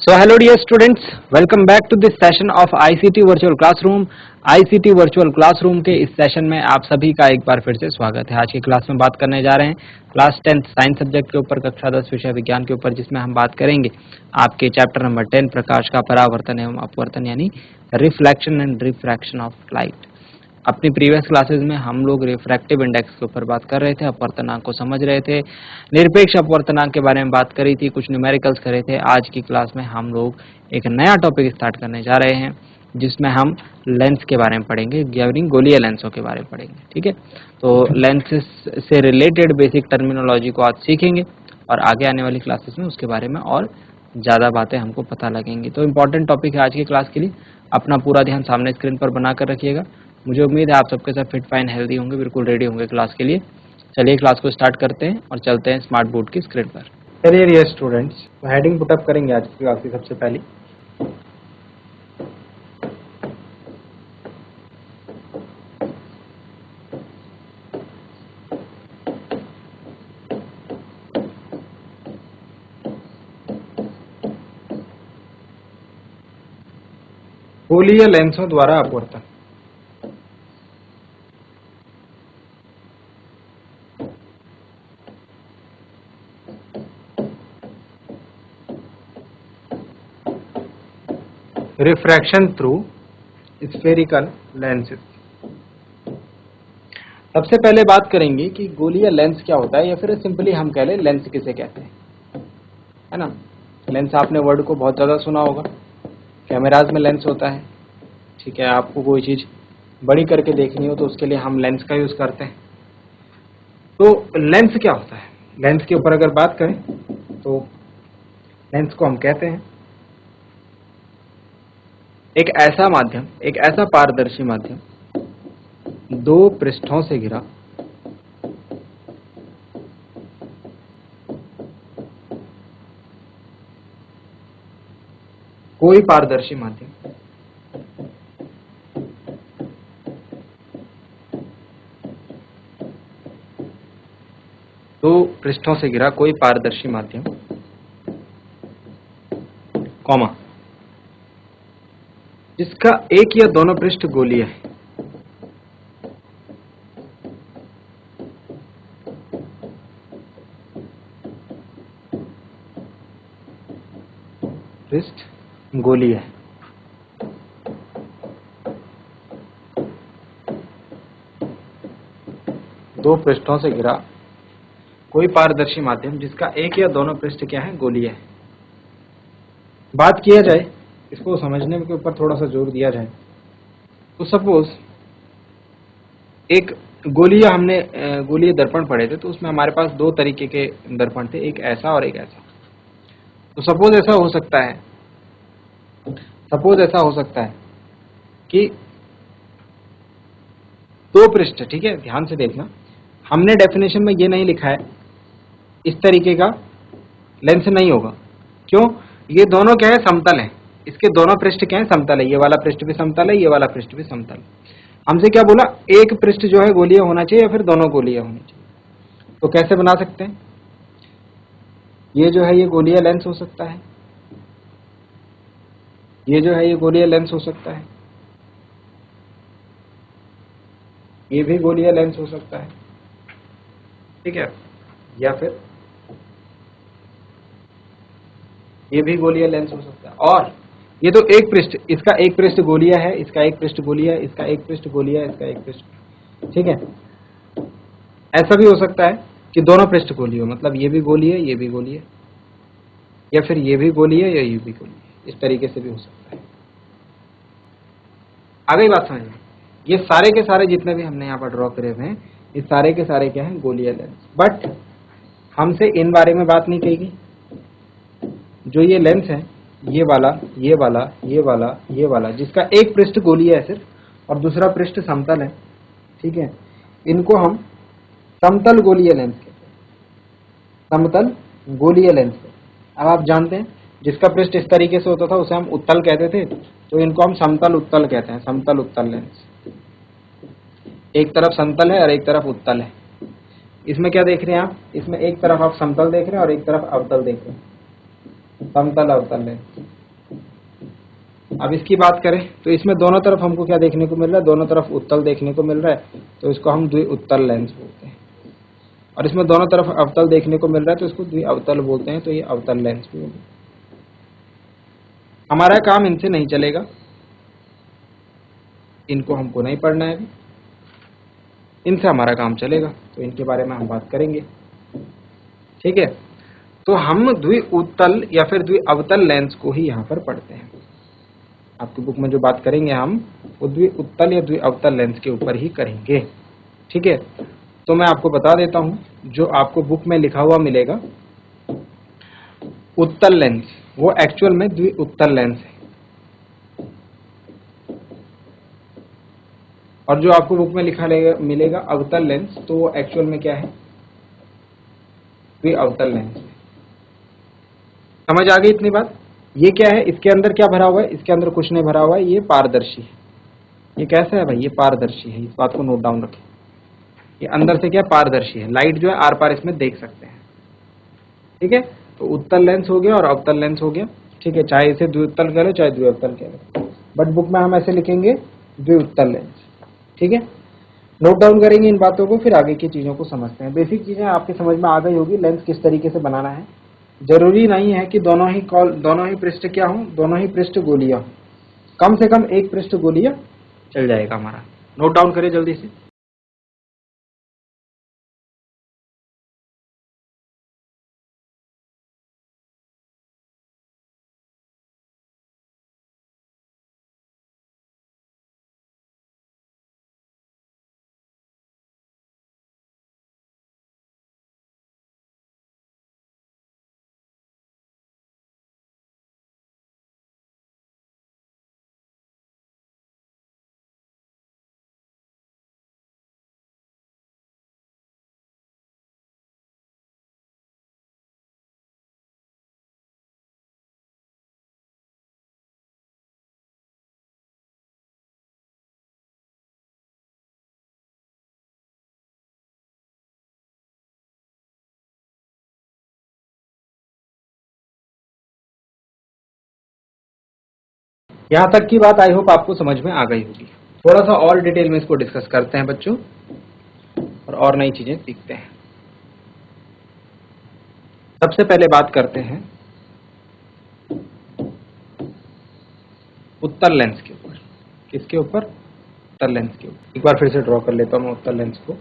So hello dear students, welcome back to this session of ICT Virtual Classroom। ICT Virtual Classroom के इस session में आप सभी का एक बार फिर से स्वागत है। आज की क्लास में बात करने जा रहे हैं क्लास 10 साइंस सब्जेक्ट के ऊपर, कक्षा 10 विषय विज्ञान के ऊपर, जिसमें हम बात करेंगे आपके चैप्टर नंबर 10 प्रकाश का परावर्तन एवं अपवर्तन यानी reflection and refraction of light. अपनी प्रीवियस क्लासेस में हम लोग रिफ्रैक्टिव इंडेक्स के ऊपर बात कर रहे थे, अपवर्तनांक को समझ रहे थे, निरपेक्ष अपवर्तनांक के बारे में बात करी थी, कुछ न्यूमेरिकल्स करे थे। आज की क्लास में हम लोग एक नया टॉपिक स्टार्ट करने जा रहे हैं जिसमें हम लेंस के बारे में पढ़ेंगे, यानी गोलीय लेंसों के बारे में पढ़ेंगे। ठीक है, तो लेंसेस से रिलेटेड बेसिक टर्मिनोलॉजी को आज सीखेंगे और आगे आने वाली क्लासेस में उसके बारे में और ज़्यादा बातें हमको पता लगेंगी। तो इम्पॉर्टेंट टॉपिक है आज की क्लास के लिए। अपना पूरा ध्यान सामने स्क्रीन पर बना कर रखिएगा। मुझे उम्मीद है आप सबके साथ फिट फाइन हेल्दी होंगे, बिल्कुल रेडी होंगे क्लास के लिए। चलिए क्लास को स्टार्ट करते हैं और चलते हैं स्मार्ट बोर्ड की स्क्रीन पर। चलिए डियर स्टूडेंट्स, हेडिंग पुटअप करेंगे आज की क्लास की सबसे पहली। गोलीय लेंसों द्वारा अपवर्तन। Refraction through spherical lenses. सबसे पहले बात करेंगे कि गोलीय लेंस क्या होता है, या फिर सिंपली हम कह लें लेंस किसे कहते हैं, है ना। लेंस आपने वर्ड को बहुत ज़्यादा सुना होगा। कैमराज में लेंस होता है, ठीक है। आपको कोई चीज़ बड़ी करके देखनी हो तो उसके लिए हम लेंस का यूज़ करते हैं। तो लेंस क्या होता है, लेंस के ऊपर अगर बात करें तो लेंस को हम कहते हैं एक ऐसा माध्यम, एक ऐसा पारदर्शी माध्यम दो पृष्ठों से घिरा कोई पारदर्शी माध्यम दो पृष्ठों से घिरा कोई पारदर्शी माध्यम, कॉमा, जिसका एक या दोनों पृष्ठ गोलीय है। पृष्ठ गोलीय है। दो पृष्ठों से घिरा कोई पारदर्शी माध्यम जिसका एक या दोनों पृष्ठ क्या है, गोलीय है। बात किया जाए, इसको समझने के ऊपर थोड़ा सा जोर दिया जाए तो सपोज एक गोलीय, हमने गोलीय दर्पण पढ़े थे, तो उसमें हमारे पास दो तरीके के दर्पण थे, एक ऐसा और एक ऐसा। तो सपोज ऐसा हो सकता है कि दो पृष्ठ, ठीक है, ध्यान से देखना, हमने डेफिनेशन में ये नहीं लिखा है इस तरीके का लेंस नहीं होगा। क्यों? ये दोनों क्या है, समतल है। इसके दोनों पृष्ठ क्या है, समतल है। ये वाला पृष्ठ भी समतल है, ये वाला पृष्ठ भी समतल है। हमसे क्या बोला, एक पृष्ठ जो है गोलीय होना चाहिए या फिर दोनों गोलीय होने चाहिए। तो कैसे बना सकते हैं, ये जो है ये गोलीय लेंस हो सकता है, ये जो है ये गोलीय लेंस हो सकता है, ये भी गोलीय लेंस हो सकता है, ठीक है, या फिर ये भी गोलीय लेंस हो सकता है। और ये तो एक पृष्ठ, इसका एक पृष्ठ गोलीय है, इसका एक पृष्ठ गोलीय है, इसका एक पृष्ठ गोलीय है, इसका एक पृष्ठ, ठीक है। ऐसा भी हो सकता है कि दोनों पृष्ठ गोलीय हो, मतलब ये भी गोलीय है, ये भी गोलीय है, या फिर ये भी गोलीय है या ये भी गोलीय है। इस तरीके से भी हो सकता है। आ गई बात समझ में? ये सारे के सारे जितने भी हमने यहाँ पर ड्रॉ करे हुए हैं, ये सारे के सारे क्या हैं, गोलीय लेंस। बट हमसे इन बारे में बात नहीं कही गई। जो ये लेंस है, ये वाला, ये वाला, ये वाला, ये वाला, जिसका एक पृष्ठ गोलीय है सिर्फ और दूसरा पृष्ठ समतल है, ठीक है, इनको हम समतल गोलीय लेंस कहते हैं। समतल गोलीय लेंस। अब आप जानते हैं जिसका पृष्ठ इस तरीके से होता था उसे हम उत्तल कहते थे, तो इनको हम समतल उत्तल कहते हैं, समतल उत्तल लेंस। एक तरफ समतल है और एक तरफ उत्तल है। इसमें क्या देख रहे हैं आप, इसमें एक तरफ आप समतल देख रहे हैं और एक तरफ अवतल देख रहे हैं, समतल अवतल लेंस। अब इसकी बात करें तो इसमें दोनों तरफ हमको क्या देखने को मिल रहा है, दोनों तरफ उत्तल देखने को मिल रहा है, तो इसको हम द्विउत्तल लेंस बोलते हैं। और इसमें दोनों तरफ अवतल देखने को मिल रहा है तो इसको द्विअवतल बोलते हैं, तो ये अवतल लेंस भी होगी। हमारा काम इनसे नहीं चलेगा, इनको हमको नहीं पढ़ना है अभी, इनसे हमारा काम चलेगा, तो इनके बारे में हम बात करेंगे। ठीक है, तो हम द्विउत्तल या फिर द्विअवतल लेंस को ही यहाँ पर पढ़ते हैं। आपकी बुक में जो बात करेंगे हम वो द्विउत्तल या द्विअवतल लेंस के ऊपर ही करेंगे। ठीक है, तो मैं आपको बता देता हूं, जो आपको बुक में लिखा हुआ मिलेगा उत्तल लेंस, वो एक्चुअल में द्विउत्तल लेंस है, और जो आपको बुक में लिखा मिलेगा अवतल लेंस, तो वो एक्चुअल में क्या है, द्विअवतल लेंस है। समझ आ गई इतनी बात? ये क्या है, इसके अंदर क्या भरा हुआ है, इसके अंदर कुछ नहीं भरा हुआ है, ये पारदर्शी है। ये कैसा है भाई, ये पारदर्शी है, इस बात को नोट डाउन रखें। ये अंदर से क्या पारदर्शी है, लाइट जो है आर पार इसमें देख सकते हैं। ठीक है, तो उत्तल लेंस हो गया और अवतल लेंस हो गया। ठीक है, चाहे इसे द्विउत्तल कह लो चाहे द्विअवतल कह लो, बट बुक में हम ऐसे लिखेंगे द्विउत्तल लेंस। ठीक है, नोट डाउन करेंगे इन बातों को, फिर आगे की चीजों को समझते हैं। बेसिक चीजें आपके समझ में आ गई होगी, लेंस किस तरीके से बनाना है। जरूरी नहीं है कि दोनों ही पृष्ठ क्या हो, दोनों ही पृष्ठ गोलियां हो, कम से कम एक पृष्ठ गोलियां चल जाएगा हमारा। नोट डाउन करें जल्दी से। यहां तक की बात आई होप आपको समझ में आ गई होगी। थोड़ा सा और डिटेल में इसको डिस्कस करते हैं बच्चों, और नई चीजें सीखते हैं। सबसे पहले बात करते हैं उत्तल लेंस के ऊपर। किसके ऊपर? उत्तल लेंस के ऊपर। एक बार फिर से ड्रॉ कर लेता हूं उत्तल लेंस को।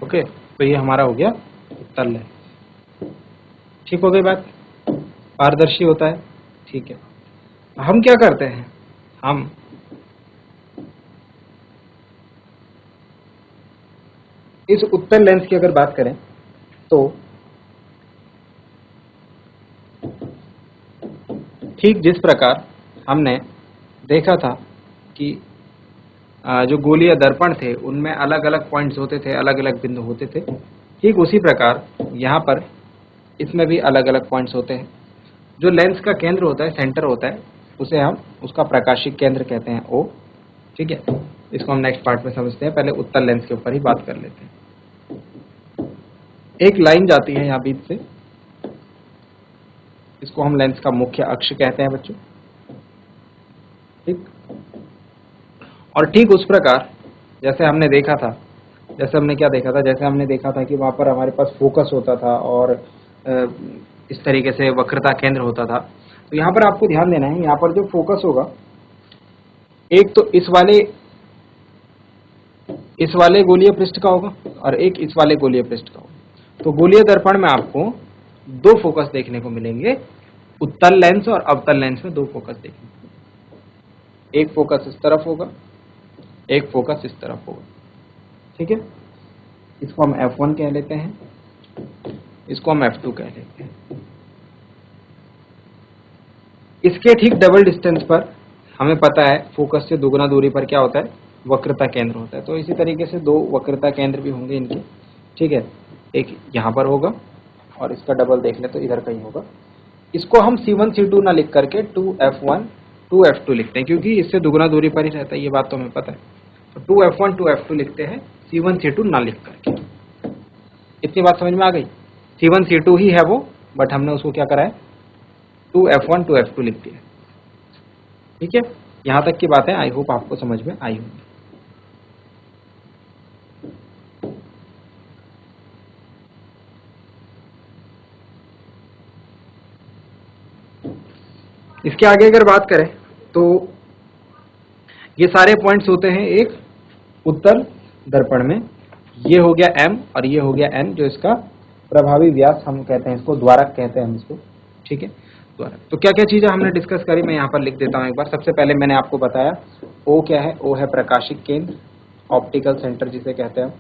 ओके, तो ये हमारा हो गया उत्तल लेंस। ठीक हो गई बात? पारदर्शी होता है। ठीक है, हम क्या करते हैं, हम इस उत्तल लेंस की अगर बात करें तो ठीक जिस प्रकार हमने देखा था कि जो गोलीय दर्पण थे उनमें अलग अलग पॉइंट्स होते थे, अलग अलग बिंदु होते थे, ठीक उसी प्रकार यहाँ पर इसमें भी अलग अलग पॉइंट्स होते हैं। जो लेंस का केंद्र होता है, सेंटर होता है, उसे हम उसका प्रकाशिक केंद्र कहते हैं, ओ। ठीक है, इसको हम नेक्स्ट पार्ट में समझते हैं, पहले उत्तल लेंस के ऊपर ही बात कर लेते हैं। एक लाइन जाती है यहाँ बीच से, इसको हम लेंस का मुख्य अक्ष कहते हैं बच्चों। ठीक, और ठीक उस प्रकार जैसे हमने देखा था, जैसे हमने क्या देखा था, जैसे हमने देखा था कि वहां पर हमारे पास फोकस होता था और इस तरीके से वक्रता केंद्र होता था। तो यहाँ पर आपको ध्यान देना है, यहाँ पर जो फोकस होगा, एक तो इस वाले गोलीय पृष्ठ का होगा और एक इस वाले गोलीय पृष्ठ का होगा। तो गोलीय दर्पण में आपको दो फोकस देखने को मिलेंगे, उत्तल लेंस और अवतल लेंस में दो फोकस देखने को मिलेंगे। एक फोकस इस तरफ होगा, एक फोकस इस तरफ होगा। ठीक है, इसको हम F1 कह लेते हैं, इसको हम F2 कह लेते हैं। इसके ठीक डबल डिस्टेंस पर हमें पता है फोकस से दुगुना दूरी पर क्या होता है, वक्रता केंद्र होता है। तो इसी तरीके से दो वक्रता केंद्र भी होंगे इनके। ठीक है, एक यहाँ पर होगा और इसका डबल देख ले तो इधर कहीं होगा। इसको हम C1 C2 ना लिख करके 2F1 2F2 लिखते हैं, क्योंकि इससे दुगना दूरी पर ही रहता है, ये बात तो हमें पता है। तो 2F1 2F2 लिखते हैं, C1 C2 ना लिख करके। इतनी बात समझ में आ गई? C1 C2 ही है वो, बट हमने उसको क्या करा है, 2F1 2F2 लिख दिया। ठीक है, यहां तक की बात है, आई होप आपको समझ में आई होगी। इसके आगे अगर बात करें तो ये सारे पॉइंट्स होते हैं एक उत्तल दर्पण में। ये हो गया M और ये हो गया N, जो इसका प्रभावी व्यास हम कहते हैं, इसको द्वारक कहते हैं हम इसको। ठीक है, द्वारक। तो क्या क्या चीजें हमने डिस्कस करी, मैं यहाँ पर लिख देता हूँ एक बार। सबसे पहले मैंने आपको बताया O क्या है, O है प्रकाशिक केंद्र, ऑप्टिकल सेंटर जिसे कहते हैं।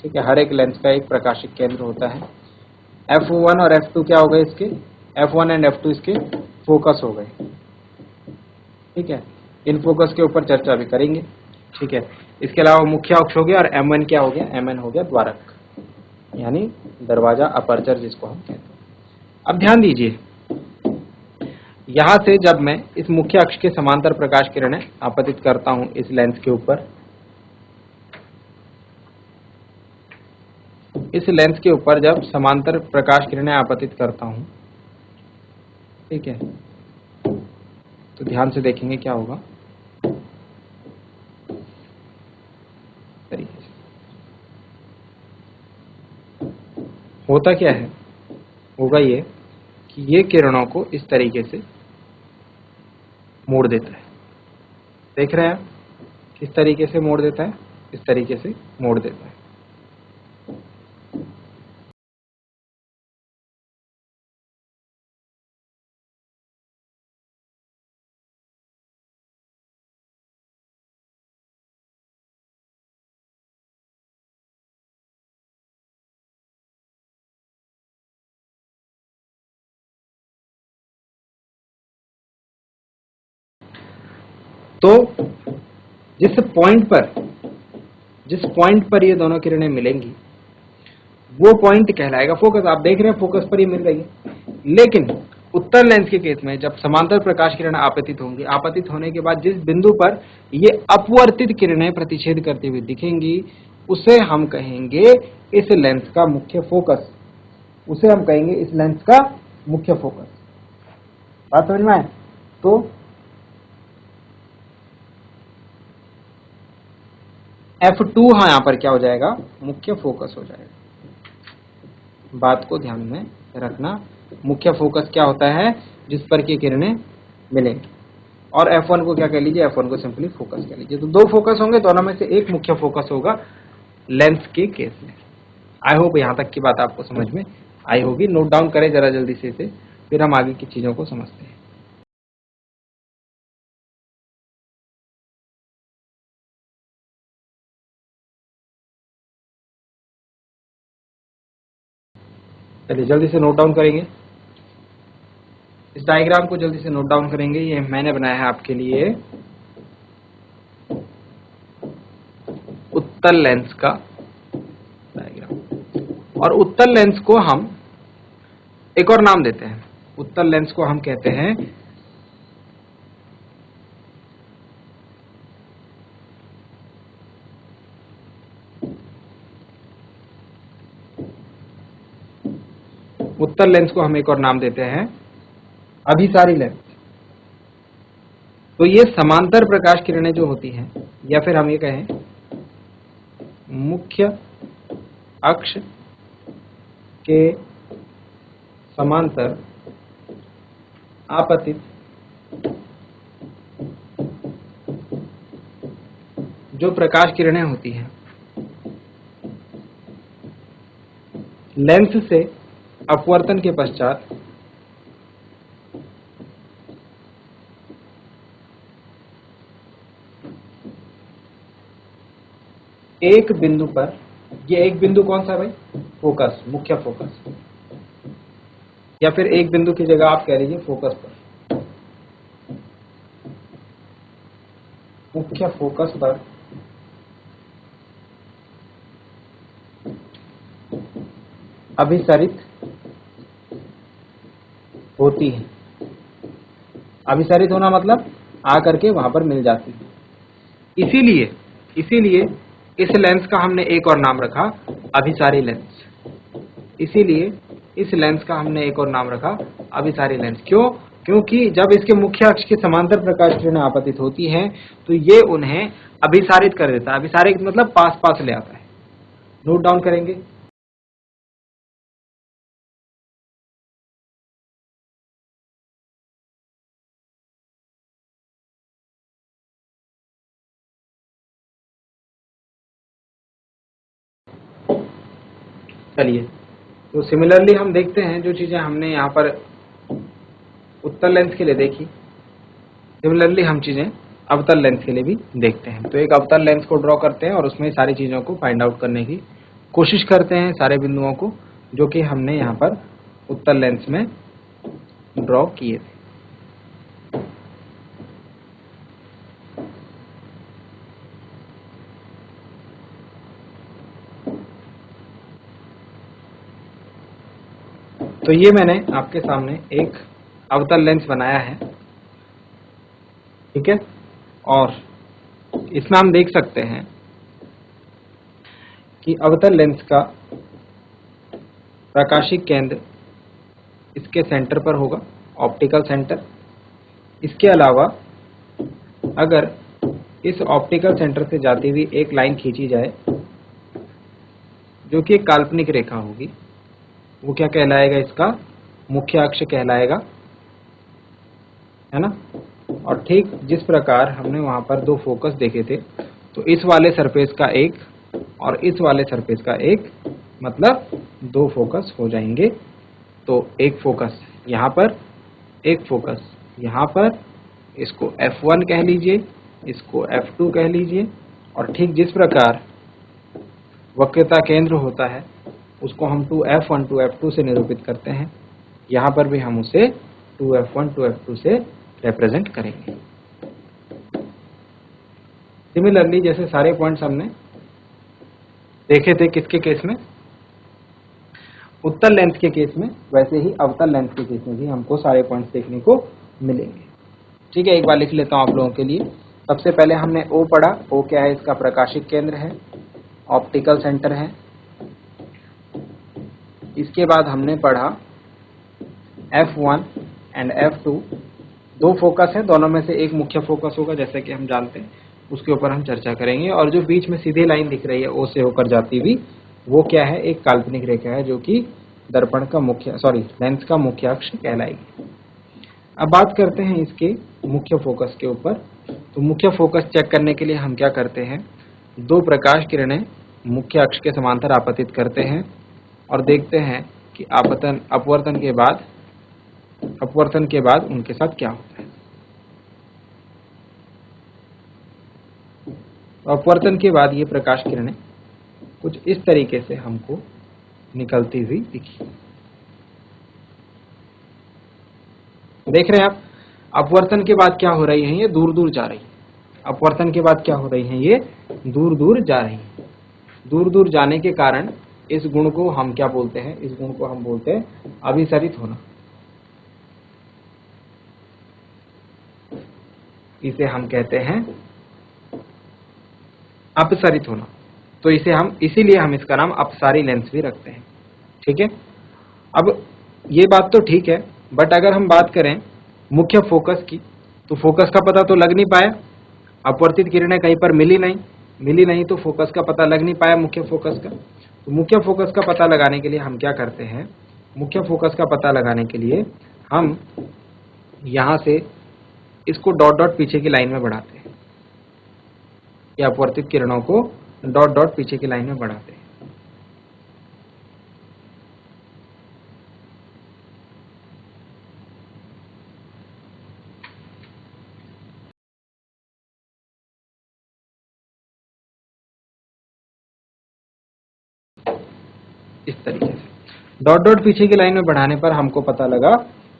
ठीक है, हर एक लेंस का एक प्रकाशिक केंद्र होता है। F1 और F2 क्या हो गए इसके, F1 एंड F2 इसके फोकस हो गए। ठीक है, इन फोकस के ऊपर चर्चा भी करेंगे। ठीक है, इसके अलावा मुख्य अक्ष हो गया, और M1 क्या हो गया, M1 हो गया द्वारक, यानी दरवाजा, अपर्चर जिसको हम कहते हैं। अब ध्यान दीजिए, यहां से जब मैं इस मुख्य अक्ष के समांतर प्रकाश किरणें आपतित करता हूं इस लेंस के ऊपर, इस लेंस के ऊपर जब समांतर प्रकाश किरणें आपतित करता हूं, ठीक है, तो ध्यान से देखेंगे क्या होगा। तरीके से होता क्या है, होगा ये कि ये किरणों को इस तरीके से मोड़ देता है। देख रहे हैं आप किस तरीके से मोड़ देता है, इस तरीके से मोड़ देता है। तो जिस पॉइंट पर ये दोनों किरणें मिलेंगी वो पॉइंट कहलाएगा फोकस। आप देख रहे हैं फोकस पर ही मिल रही है। लेकिन उत्तल लेंस के केस में जब समांतर प्रकाश किरण आपतित होंगी, आपतित होने के बाद जिस बिंदु पर ये अपवर्तित किरणें प्रतिच्छेद करती हुई दिखेंगी, उसे हम कहेंगे इस लेंस का मुख्य फोकस। उसे हम कहेंगे इस लेंस का मुख्य फोकस। बात समझ में आए? तो F2 हाँ यहां पर क्या हो जाएगा, मुख्य फोकस हो जाएगा। बात को ध्यान में रखना, मुख्य फोकस क्या होता है, जिस पर की किरणें मिलेंगी। और F1 को क्या कह लीजिए, F1 को सिंपली फोकस कह लीजिए। तो दो फोकस होंगे, दोनों में से एक मुख्य फोकस होगा लेंस के केस में। आई होप यहां तक की बात आपको समझ में आई होगी। नोट डाउन करें जरा जल्दी से इसे, फिर हम आगे की चीजों को समझते हैं। चलिए जल्दी से नोट डाउन करेंगे, इस डायग्राम को जल्दी से नोट डाउन करेंगे। ये मैंने बनाया है आपके लिए उत्तल लेंस का डायग्राम। और उत्तल लेंस को हम एक और नाम देते हैं, उत्तल लेंस को हम कहते हैं उत्तल लेंस को हम एक और नाम देते हैं अभिसारी लेंस। तो ये समांतर प्रकाश किरणें जो होती हैं, या फिर हम ये कहें मुख्य अक्ष के समांतर आपतित जो प्रकाश किरणें होती हैं, लेंस से अपवर्तन के पश्चात एक बिंदु पर, ये एक बिंदु कौन सा भाई, फोकस, मुख्य फोकस, या फिर एक बिंदु की जगह आप कह लीजिए फोकस पर, मुख्य फोकस पर अभिसरित होती है। अभिसरित होना मतलब आकर के वहां पर मिल जाती है। इसीलिए इस लेंस का हमने एक और नाम रखा अभिसारी लेंस। इसीलिए इस लेंस का हमने एक और नाम रखा अभिसारी लेंस। क्यों? क्योंकि जब इसके मुख्य अक्ष के समांतर प्रकाश किरणें आपतित होती हैं तो ये उन्हें अभिसारित कर देता है। अभिसारित मतलब पास पास ले आता है। नोट डाउन करेंगे। चलिए, तो सिमिलरली हम देखते हैं जो चीजें हमने यहाँ पर उत्तल लेंस के लिए देखी, सिमिलरली हम चीजें अवतल लेंस के लिए भी देखते हैं। तो एक अवतल लेंस को ड्रॉ करते हैं और उसमें सारी चीजों को फाइंड आउट करने की कोशिश करते हैं, सारे बिंदुओं को जो कि हमने यहाँ पर उत्तल लेंस में ड्रॉ किए थे। तो ये मैंने आपके सामने एक अवतल लेंस बनाया है, ठीक है। और इसमें हम देख सकते हैं कि अवतल लेंस का प्रकाशिक केंद्र इसके सेंटर पर होगा, ऑप्टिकल सेंटर। इसके अलावा अगर इस ऑप्टिकल सेंटर से जाती हुई एक लाइन खींची जाए जो कि एक काल्पनिक रेखा होगी, वो क्या कहलाएगा? इसका मुख्य अक्ष कहलाएगा, है ना। और ठीक जिस प्रकार हमने वहां पर दो फोकस देखे थे, तो इस वाले सरफेस का एक और इस वाले सरफेस का एक, मतलब दो फोकस हो जाएंगे। तो एक फोकस यहाँ पर, एक फोकस यहाँ पर, इसको F1 कह लीजिए, इसको F2 कह लीजिए। और ठीक जिस प्रकार वक्रता केंद्र होता है उसको हम 2F1 2F2 से निरूपित करते हैं, यहाँ पर भी हम उसे 2F1 2F2 से रिप्रेजेंट करेंगे। सिमिलरली जैसे सारे पॉइंट्स हमने देखे थे किसके केस में? उत्तल लेंस के केस में, वैसे ही अवतल लेंस के केस में भी हमको सारे पॉइंट्स देखने को मिलेंगे। ठीक है, एक बार लिख लेता हूं आप लोगों के लिए। सबसे पहले हमने O पढ़ा। O क्या है? इसका प्रकाशिक केंद्र है, ऑप्टिकल सेंटर है। इसके बाद हमने पढ़ा F1 एंड F2, दो फोकस है, दोनों में से एक मुख्य फोकस होगा जैसे कि हम जानते हैं, उसके ऊपर हम चर्चा करेंगे। और जो बीच में सीधी लाइन दिख रही है O से होकर जाती हुई, वो क्या है? एक काल्पनिक रेखा है जो कि दर्पण का लेंस का मुख्य अक्ष कहलाएगी। अब बात करते हैं इसके मुख्य फोकस के ऊपर। तो मुख्य फोकस चेक करने के लिए हम क्या करते हैं? दो प्रकाश किरणें मुख्य अक्ष के समांतर आपतित करते हैं और देखते हैं कि अपवर्तन के बाद उनके साथ क्या होता है। अपवर्तन के बाद ये प्रकाश किरणें कुछ इस तरीके से हमको निकलती हुई दिखी। देख रहे हैं आप, अपवर्तन के बाद क्या हो रही है? ये दूर दूर जा रही है। अपवर्तन के बाद क्या हो रही है? ये दूर दूर जा रही है। दूर दूर जाने के कारण इस गुण को हम क्या बोलते हैं? इस गुण को हम बोलते हैं अभिसरित होना। इसे हम कहते हैं अपसरित होना। तो इसीलिए हम इसका नाम अपसारी लेंस भी रखते हैं। ठीक है, अब ये बात तो ठीक है, बट अगर हम बात करें मुख्य फोकस की, तो फोकस का पता तो लग नहीं पाया। अपवर्तित किरणें कहीं पर मिली नहीं, तो फोकस का पता लग नहीं पाया मुख्य फोकस का। तो मुख्य फोकस का पता लगाने के लिए हम क्या करते हैं? मुख्य फोकस का पता लगाने के लिए हम यहां से इसको डॉट डॉट पीछे की लाइन में बढ़ाते हैं, या अपवर्तित किरणों को डॉट डॉट पीछे की लाइन में बढ़ाते हैं। इस तरीके से डॉट डॉट पीछे की लाइन में बढ़ाने पर हमको पता लगा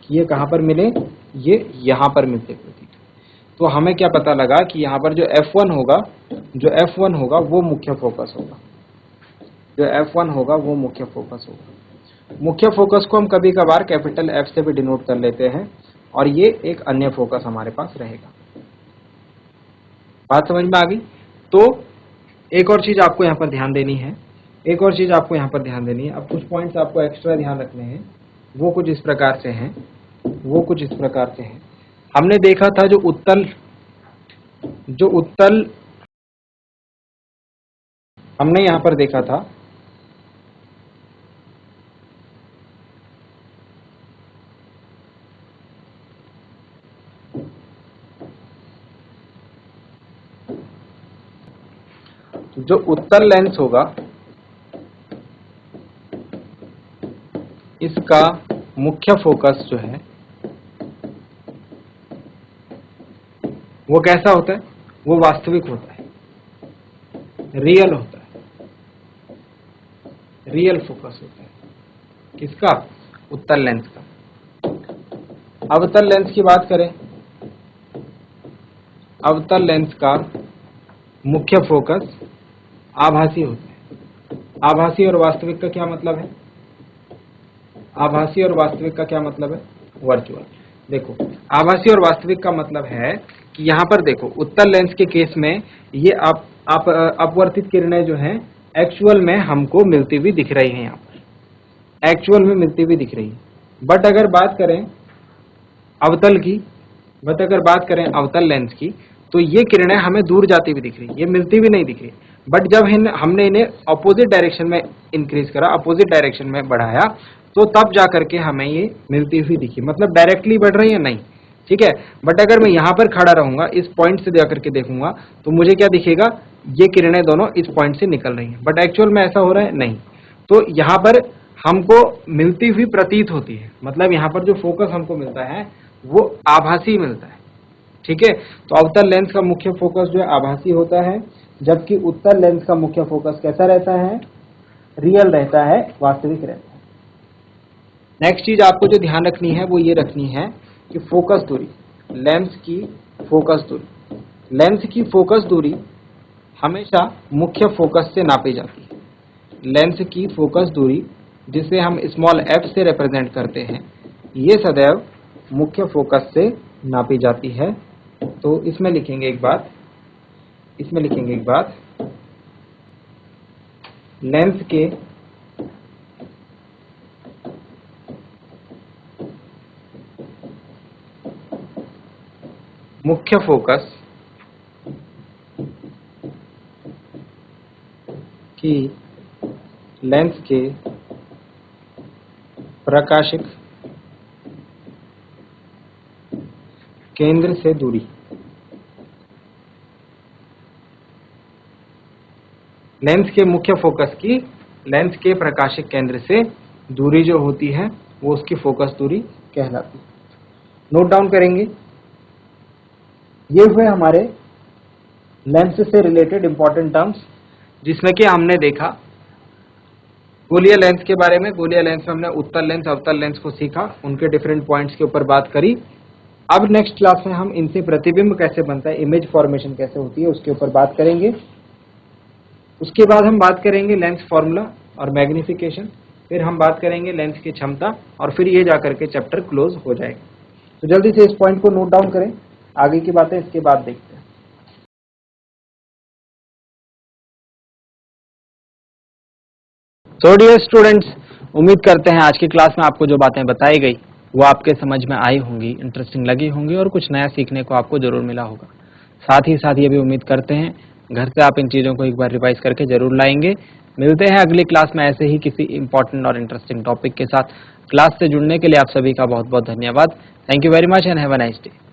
कि ये कहां पर मिले? ये यहां पर मिलते प्रतीक। तो हमें क्या पता लगा कि यहां पर जो F1 होगा वो मुख्य फोकस होगा। जो F1 होगा वो मुख्य फोकस होगा। मुख्य फोकस को हम कभी कभार कैपिटल F से भी डिनोट कर लेते हैं और ये एक अन्य फोकस हमारे पास रहेगा। बात समझ में आ गई? तो एक और चीज आपको यहाँ पर ध्यान देनी है, एक और चीज आपको यहाँ पर ध्यान देनी है। अब कुछ पॉइंट्स आपको एक्स्ट्रा ध्यान रखने हैं, वो कुछ इस प्रकार से हैं, वो कुछ इस प्रकार से हैं। हमने देखा था जो उत्तल हमने यहाँ पर देखा था जो उत्तल लेंस होगा इसका मुख्य फोकस जो है वो कैसा होता है? वो वास्तविक होता है, रियल होता है, रियल फोकस होता है। किसका? उत्तल लेंस का। अवतल लेंस की बात करें, अवतल लेंस का मुख्य फोकस आभासी होता है। आभासी और वास्तविक का क्या मतलब है? आभासी और वास्तविक का क्या मतलब है? वर्चुअल। देखो, आभासी और वास्तविक का मतलब है कि यहाँ पर देखो, उत्तल लेंस के केस में ये अपवर्तित किरणें जो हैं एक्चुअल में हमको मिलती हुई दिख रही हैं, यहाँ पर एक्चुअल में मिलती हुई दिख रही है। बट अगर बात करें अवतल की, अगर बात करें अवतल लेंस की, तो ये किरणें हमें दूर जाती हुई दिख रही, ये मिलती हुई नहीं दिख रही। बट जब हमने इन्हें अपोजिट डायरेक्शन में इंक्रीज करा, अपोजिट डायरेक्शन में बढ़ाया, तो तब जाकर के हमें ये मिलती हुई दिखी। मतलब डायरेक्टली बढ़ रही है नहीं, ठीक है। बट अगर मैं यहाँ पर खड़ा रहूंगा, इस पॉइंट से जाकर के देखूंगा, तो मुझे क्या दिखेगा? ये किरणें दोनों इस पॉइंट से निकल रही हैं। बट एक्चुअल में ऐसा हो रहा है नहीं। तो यहाँ पर हमको मिलती हुई प्रतीत होती है, मतलब यहाँ पर जो फोकस हमको मिलता है वो आभासी मिलता है, ठीक है। तो अवतल लेंस का मुख्य फोकस जो है आभासी होता है, जबकि उत्तल लेंस का मुख्य फोकस कैसा रहता है? रियल रहता है, वास्तविक रहता है। नेक्स्ट चीज आपको जो ध्यान रखनी है वो ये रखनी है कि फोकस दूरी, लेंस की फोकस दूरी, लेंस की फोकस दूरी हमेशा मुख्य फोकस से नापी जाती है। लेंस की फोकस दूरी, जिसे हम स्मॉल f से रिप्रेजेंट करते हैं, ये सदैव मुख्य फोकस से नापी जाती है। तो इसमें लिखेंगे एक बात, लेंस के मुख्य फोकस की लेंस के प्रकाशिक केंद्र से दूरी, लेंस के मुख्य फोकस की लेंस के प्रकाशिक केंद्र से दूरी जो होती है वो उसकी फोकस दूरी कहलाती है। नोट डाउन करेंगे। ये हुए हमारे लेंस से रिलेटेड इंपॉर्टेंट टर्म्स, जिसमें कि हमने देखा गोलीय लेंस के बारे में। गोलीय लेंस में हमने उत्तल लेंस, अवतल लेंस को सीखा, उनके डिफरेंट पॉइंट्स के ऊपर बात करी। अब नेक्स्ट क्लास में हम इनसे प्रतिबिंब कैसे बनता है, इमेज फॉर्मेशन कैसे होती है, उसके ऊपर बात करेंगे। उसके बाद हम बात करेंगे लेंस फॉर्मूला और मैग्निफिकेशन, फिर हम बात करेंगे लेंस की क्षमता, और फिर ये जाकर के चैप्टर क्लोज हो जाएगा। तो जल्दी से इस पॉइंट को नोट डाउन करें, आगे की बातें इसके बाद देखते हैं। तो डियर स्टूडेंट्स, उम्मीद करते हैं आज की क्लास में आपको जो बातें बताई गई वो आपके समझ में आई होंगी, इंटरेस्टिंग लगी होंगी और कुछ नया सीखने को आपको जरूर मिला होगा। साथ ही साथ ये भी उम्मीद करते हैं घर से आप इन चीज़ों को एक बार रिवाइज करके जरूर लाएंगे। मिलते हैं अगली क्लास में ऐसे ही किसी इंपॉर्टेंट और इंटरेस्टिंग टॉपिक के साथ। क्लास से जुड़ने के लिए आप सभी का बहुत बहुत धन्यवाद। Thank you very much and have a nice day.